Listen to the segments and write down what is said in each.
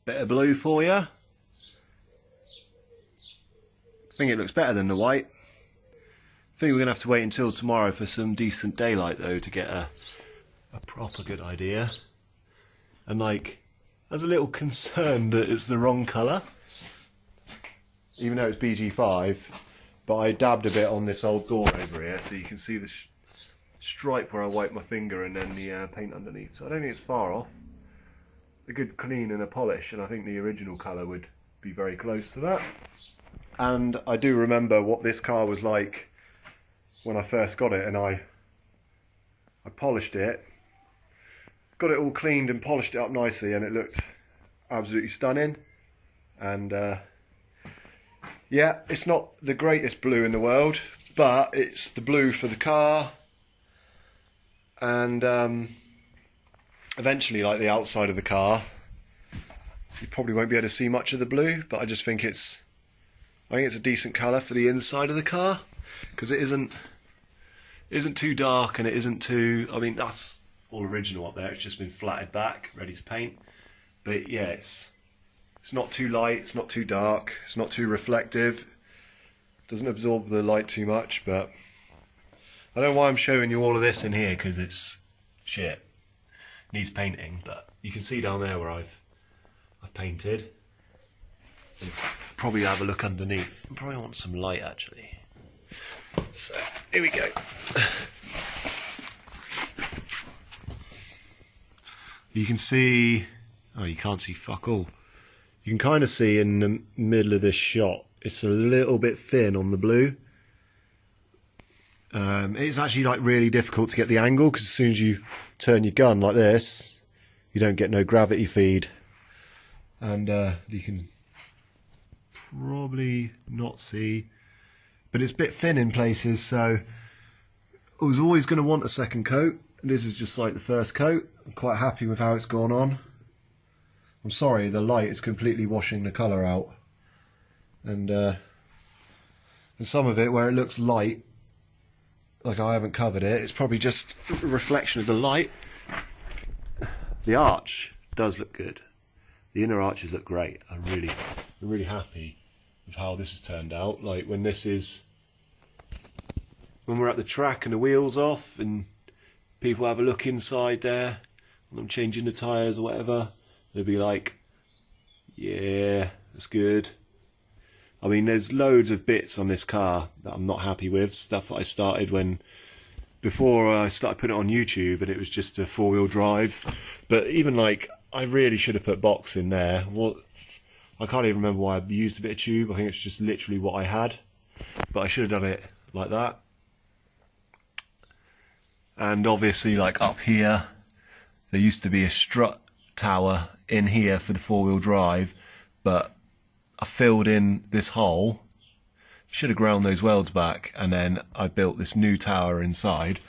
bit of blue for you. I think it looks better than the white. I think we're going to have to wait until tomorrow for some decent daylight though to get a proper good idea. And like, I was a little concerned that it's the wrong colour, even though it's BG5, but I dabbed a bit on this old door over here so you can see the stripe where I wiped my finger and then the paint underneath. So I don't think it's far off. A good clean and a polish, and I think the original colour would be very close to that. And I do remember what this car was like when I first got it, and I polished it, got it all cleaned and polished it up nicely, and it looked absolutely stunning. And yeah, it's not the greatest blue in the world, but it's the blue for the car. And eventually, like the outside of the car, you probably won't be able to see much of the blue, but I just think I think it's a decent colour for the inside of the car, because it isn't too dark and it isn't too, I mean, that's all original up there, it's just been flatted back, ready to paint. But yeah, it's not too light, it's not too dark, it's not too reflective, doesn't absorb the light too much. But I don't know why I'm showing you all of this in here, because it's shit, needs painting. But you can see down there where I've painted. Probably have a look underneath. I probably want some light actually. So here we go. You can see, oh, you can't see fuck all. You can kind of see in the middle of this shot, it's a little bit thin on the blue. It's actually like really difficult to get the angle, because as soon as you turn your gun like this, you don't get no gravity feed. And you can probably not see, but it's a bit thin in places, so I was always going to want a second coat. This is just like the first coat. I'm quite happy with how it's gone on. I'm sorry, the light is completely washing the colour out, and some of it where it looks light, like I haven't covered it, it's probably just a reflection of the light. The arch does look good. The inner arches look great. I'm really happy with how this has turned out. Like when we're at the track and the wheels off and people have a look inside there when I'm changing the tyres or whatever, they'll be like, yeah, that's good. I mean, there's loads of bits on this car that I'm not happy with, stuff that I started before I started putting it on YouTube, and it was just a four-wheel drive. But even like, I really should have put box in there. Well, I can't even remember why I used a bit of tube. I think it's just literally what I had, but I should have done it like that. And obviously, like up here, there used to be a strut tower in here for the four-wheel drive, but I filled in this hole, should have ground those welds back, and then I built this new tower inside.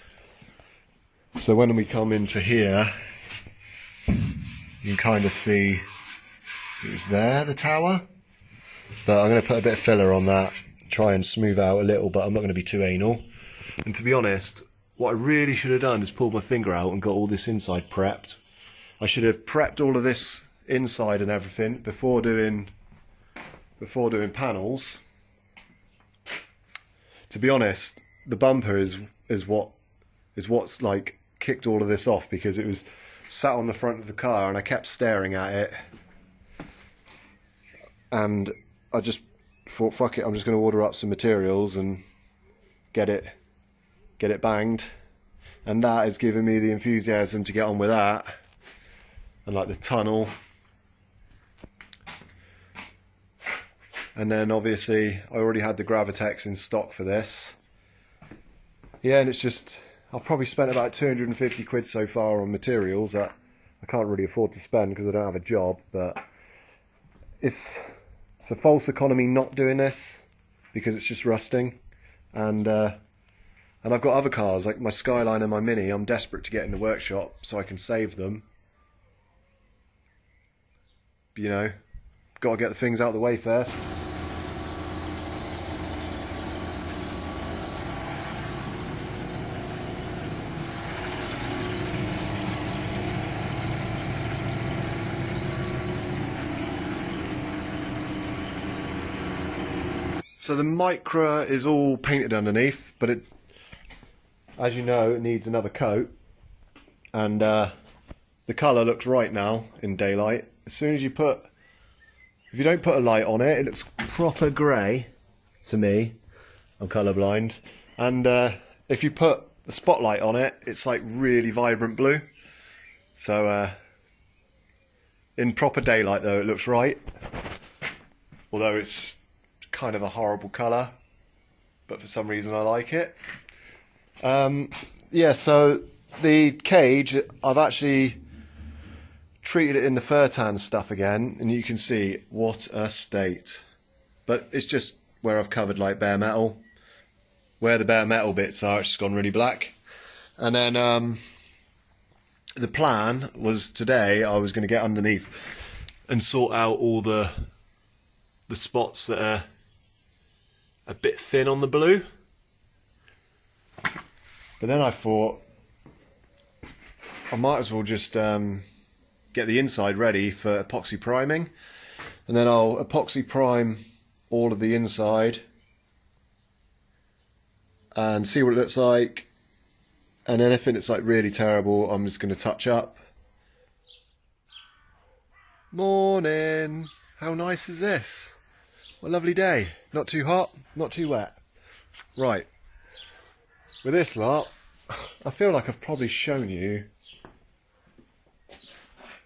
So when we come into here, you can kind of see it was there, the tower, but I'm going to put a bit of filler on that, try and smooth out a little, but I'm not going to be too anal. And to be honest, what I really should have done is pulled my finger out and got all this inside prepped. I should have prepped all of this inside and everything before doing panels. To be honest, the bumper is what's like kicked all of this off, because it was sat on the front of the car and I kept staring at it, and I just thought, fuck it, I'm just going to order up some materials and get it banged. And that has given me the enthusiasm to get on with that. And like the tunnel, and then obviously I already had the Gravitex in stock for this. Yeah, and it's just, I've probably spent about 250 quid so far on materials that I can't really afford to spend because I don't have a job. But it's a false economy not doing this, because it's just rusting. And I've got other cars like my Skyline and my Mini. I'm desperate to get in the workshop so I can save them. You know, got to get the things out of the way first. So the Micra is all painted underneath, but it, as you know, it needs another coat. And the colour looks right now in daylight. As soon as you put, if you don't put a light on it, it looks proper grey to me. I'm colourblind. And if you put the spotlight on it, it's like really vibrant blue. So in proper daylight though, it looks right. Although it's kind of a horrible colour, but for some reason I like it. Yeah, so the cage, I've actually treated it in the fur tan stuff again, and you can see what a state. But it's just where I've covered like bare metal. Where the bare metal bits are, it's just gone really black. And then the plan was today I was going to get underneath and sort out all the spots that are a bit thin on the blue. But then I thought I might as well just get the inside ready for epoxy priming, and then I'll epoxy prime all of the inside and see what it looks like, and then if it's like really terrible, I'm just going to touch up. Morning! How nice is this? What a lovely day. Not too hot, not too wet. Right, with this lot, I feel like I've probably shown you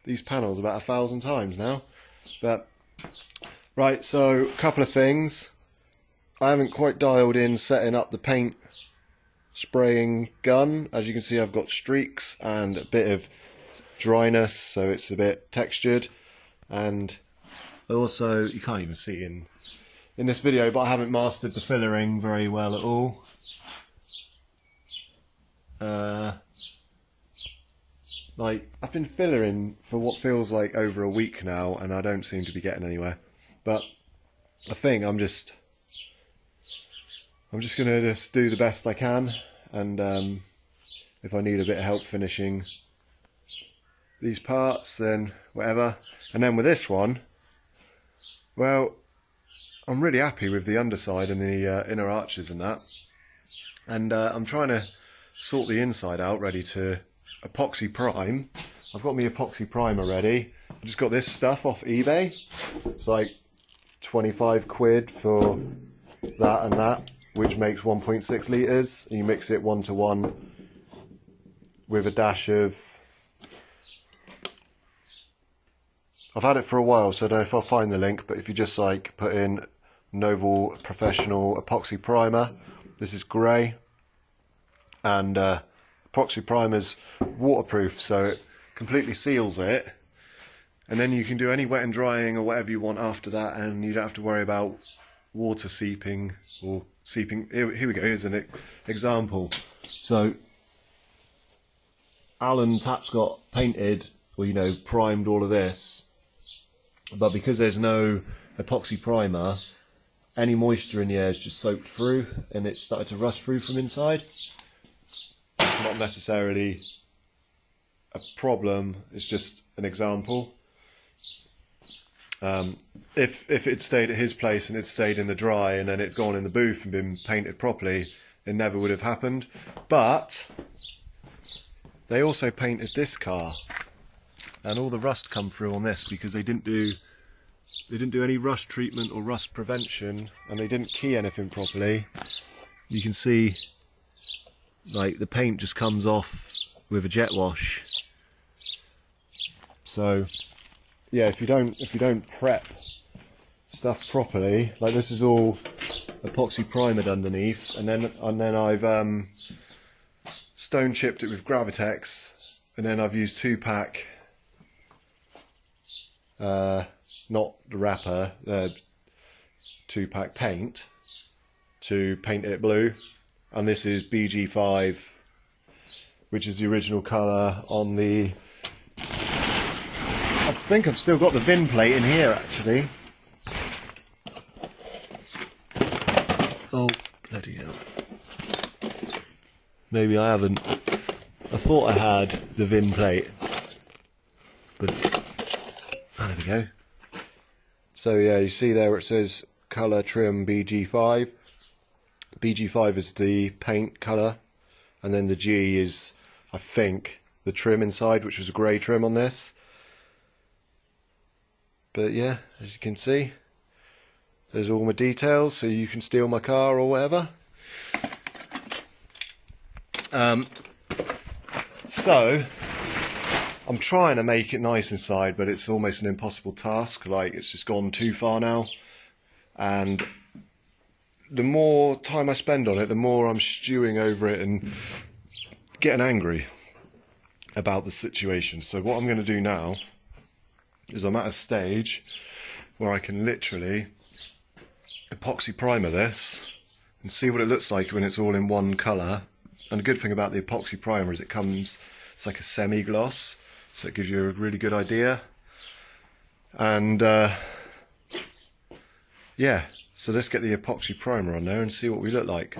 these panels about 1,000 times now. But right, so a couple of things. I haven't quite dialed in setting up the paint spraying gun. As you can see, I've got streaks and a bit of dryness, so it's a bit textured. And also, you can't even see in this video, but I haven't mastered the fillering very well at all. Like, I've been fillering for what feels like over a week now, and I don't seem to be getting anywhere. But I think I'm just gonna just do the best I can, and if I need a bit of help finishing these parts, then whatever. And then with this one, well, I'm really happy with the underside and the inner arches and that, and I'm trying to sort the inside out, ready to epoxy prime. I've got my epoxy primer ready. I just got this stuff off eBay. It's like 25 quid for that and that, which makes 1.6 litres, and you mix it 1-to-1 with a dash of, I've had it for a while, so I don't know if I'll find the link, but if you just like put in Novel Professional Epoxy Primer, this is grey, and epoxy primer's waterproof, so it completely seals it, and then you can do any wet and drying or whatever you want after that, and you don't have to worry about water seeping or seeping. Here we go, here's an example. So Alan Tapscott painted, or you know, primed all of this, but because there's no epoxy primer, any moisture in the air is just soaked through and it's started to rust through from inside. It's not necessarily a problem, it's just an example. If it stayed at his place and it stayed in the dry and then it'd gone in the booth and been painted properly, it never would have happened. But they also painted this car, and all the rust come through on this because they didn't do any rust treatment or rust prevention, and they didn't key anything properly. You can see like the paint just comes off with a jet wash. So yeah, if you don't prep stuff properly, like this is all epoxy primered underneath, and then I've stone chipped it with Gravitex, and then I've used 2-pack, not the wrapper, 2-pack paint to paint it blue, and this is BG5, which is the original colour on the, I think I've still got the VIN plate in here actually. Oh bloody hell, maybe I haven't. I thought I had the VIN plate, but there we go. So yeah, you see there where it says colour trim BG5. BG5 is the paint colour, and then the G is, I think, the trim inside, which was a grey trim on this. But yeah, as you can see, there's all my details, so you can steal my car or whatever. So I'm trying to make it nice inside, but it's almost an impossible task. Like, it's just gone too far now, and the more time I spend on it, the more I'm stewing over it and getting angry about the situation. So what I'm going to do now is I'm at a stage where I can literally epoxy primer this and see what it looks like when it's all in one colour. And the good thing about the epoxy primer is it's like a semi-gloss, so it gives you a really good idea. And yeah, so let's get the epoxy primer on there and see what we look like.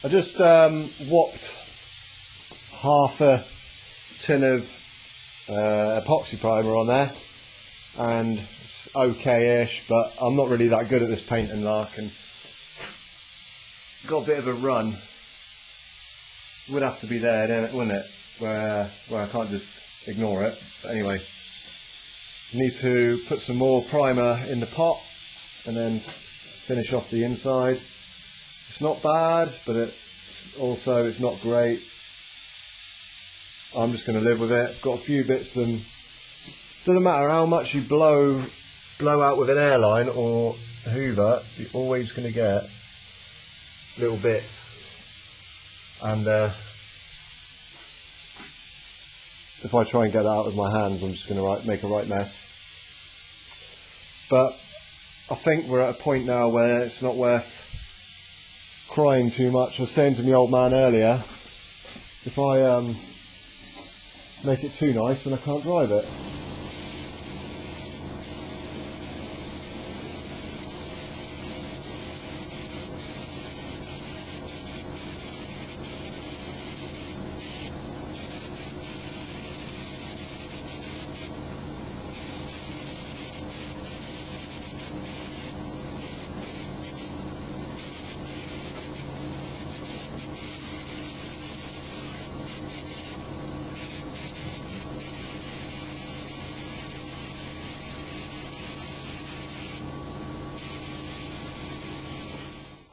I just whopped half a tin of epoxy primer on there, and it's okay-ish, but I'm not really that good at this painting lark, and got a bit of a run. Would have to be there, wouldn't it? Where I can't just ignore it. But anyway, need to put some more primer in the pot and then finish off the inside. It's not bad, but it's not great. I'm just going to live with it. Got a few bits, and doesn't matter how much you blow out with an airline or a Hoover, you're always going to get little bits. And if I try and get that out with my hands, I'm just going to make a right mess. But I think we're at a point now where it's not worth crying too much. I was saying to my old man earlier, if I make it too nice, then I can't drive it.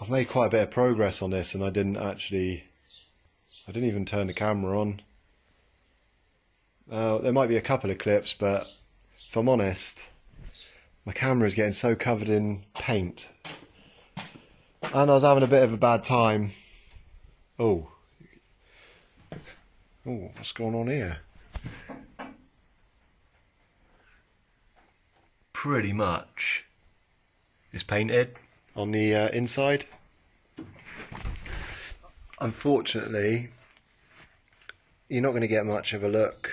I've made quite a bit of progress on this, and I didn't even turn the camera on. There might be a couple of clips, but if I'm honest, my camera is getting so covered in paint, and I was having a bit of a bad time. Oh, what's going on here? Pretty much it's painted on the inside. Unfortunately, you're not going to get much of a look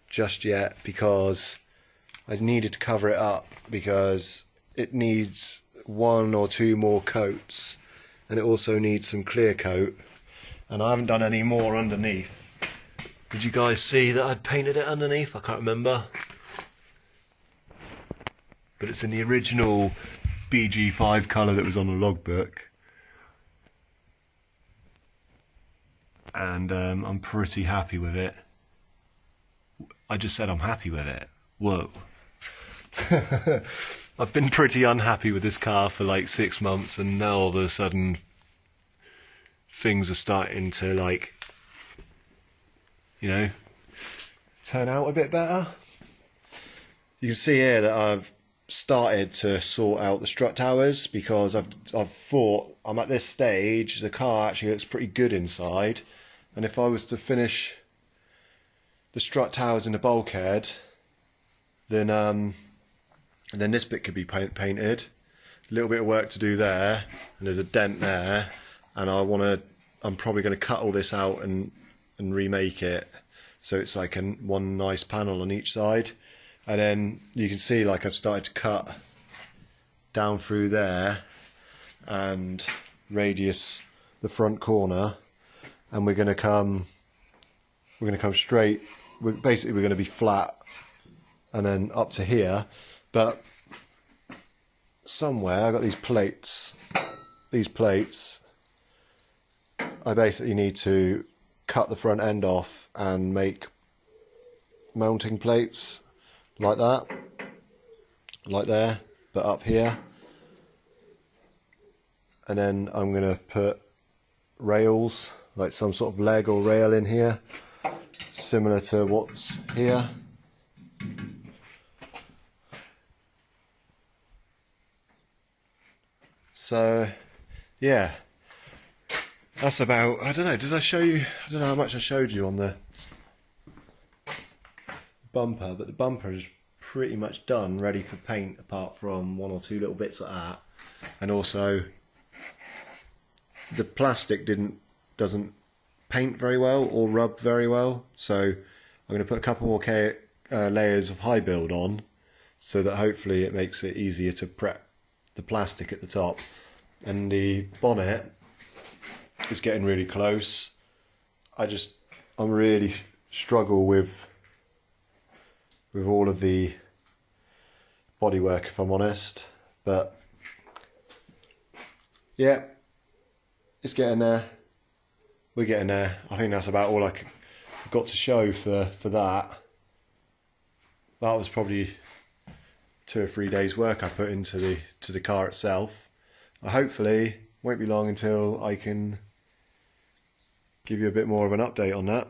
just yet, because I needed to cover it up, because it needs 1 or 2 more coats, and it also needs some clear coat, and I haven't done any more underneath. Did you guys see that I'd painted it underneath? I can't remember, but it's in the original BG5 colour that was on the logbook, and I'm pretty happy with it. I just said I'm happy with it. Whoa. I've been pretty unhappy with this car for like 6 months, and now all of a sudden things are starting to, like, you know, turn out a bit better. You can see here that I've started to sort out the strut towers, because I've thought I'm at this stage, the car actually looks pretty good inside, and if I was to finish the strut towers in the bulkhead, then this bit could be painted. A little bit of work to do there, and there's a dent there, and I'm probably going to cut all this out and remake it so it's like one nice panel on each side. And then you can see, like, I've started to cut down through there and radius the front corner, and we're going to come straight. We're going to be flat and then up to here, but somewhere I got these plates. I basically need to cut the front end off and make mounting plates like that, like there, but up here. And then I'm going to put rails, like some sort of leg or rail in here, similar to what's here. So yeah, that's about, I don't know, did I show you, I don't know how much I showed you on the bumper, but the bumper is pretty much done, ready for paint, apart from one or two little bits like that. And also the plastic doesn't paint very well or rub very well, so I'm going to put a couple more layers of high build on, so that hopefully it makes it easier to prep the plastic at the top. And the bonnet is getting really close. I really struggle with all of the bodywork, if I'm honest, but yeah, it's getting there. We're getting there. I think that's about all I've got to show for that. That was probably 2 or 3 days work I put into the car itself. Hopefully won't be long until I can give you a bit more of an update on that.